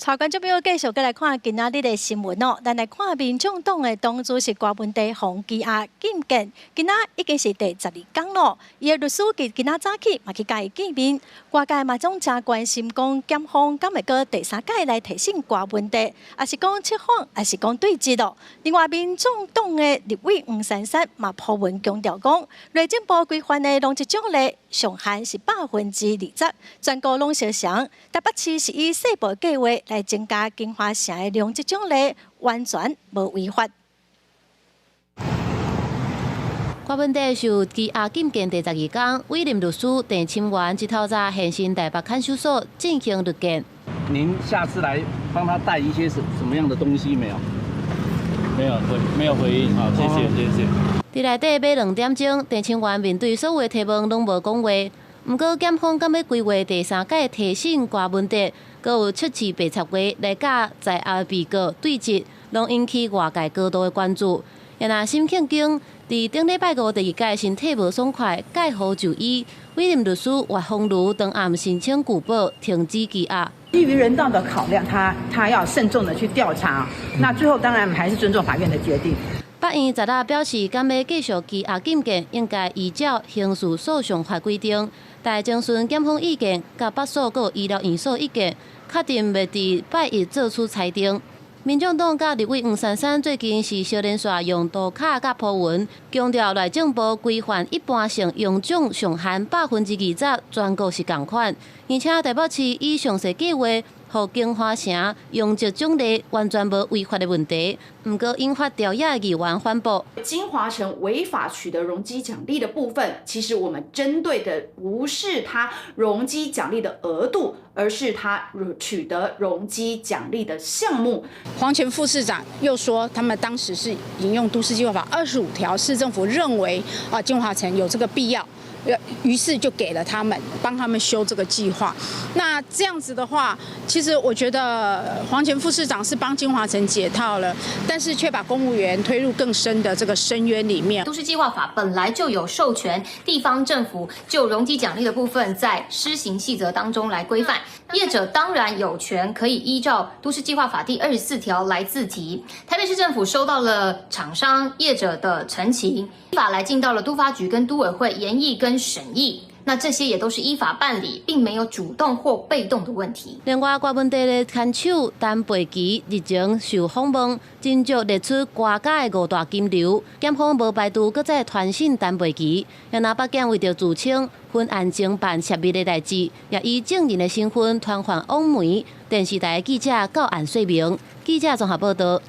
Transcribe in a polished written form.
观众朋友继续来看今仔日的新闻哦。咱来看民众党的党主席郭文地洪基亚觐见，今仔已经是第12天咯。伊的律师今仔早起嘛去甲伊见面，外界嘛总真关心讲检方敢会搁第3届来提审郭文地，还是讲测谎，还是讲对质咯。另外，民众党的立委黄珊珊嘛破文强调讲，内政部规范的农职奖励上限是20%，全国拢相像。台北市是以细部计划来增加金华城的农职奖励，完全无违法。郭文地受羁押禁见第12天，委任律师郑清源一透早现身台北看守所进行律见。您下次来帮他带一些什么样的东西没有？没有回应，好，谢谢。伫内底买2点钟，郑清源面对所有提问拢无讲话。毋过检方敢要规划第3届提审郭文地，阁有7次白插话来甲在押被告对质，拢引起外界高度的关注。也那沈庆京伫顶礼拜5第2届身体无爽快，戒护就医，委任律师岳宏儒当暗申请举报，停止羁押。基于人道的考量，他要慎重的去调查。那最后当然还是尊重法院的决定。法院昨仔表示，敢要继续羁押禁见，应该依照刑事诉讼法规定，待征询检方意见、甲北所有医疗院所意见，确定要伫拜一做出裁定。民众党甲立委黄珊珊最近是小连续用图卡甲po文，强调内政部规范一般性用奖上限20%，全国是同款，而且台北市以详细计划。互金华城用职奖励完全无违法的问题，毋过引发调查议员反驳。金华城违法取得容积奖励的部分，其实我们针对的不是他容积奖励的额度，而是他取得容积奖励的项目。黄前副市长又说，他们当时是引用都市计划法25条，市政府认为金华城有这个必要。于是就给了他们，帮他们修这个计划。那这样子的话，其实我觉得黄前副市长是帮金华城解套了，但是却把公务员推入更深的这个深渊里面。都市计划法本来就有授权地方政府就容积奖励的部分，在施行细则当中来规范。业者当然有权可以依照都市计划法第24条来自提。台北市政府收到了厂商业者的陈情，依法来进到了都发局跟都委会研议跟审议。那这些也都是依法办理，并没有主动或被动的问题。另外，郭文地的看守陈培基日前受访问，真足列出瓜家的5大金流，检方无排除搁再传讯陈培基。也拿北检为着自称分案侦办涉密的代志，也以证人的身份传唤网媒、电视台记者到案说明。记者综合报道。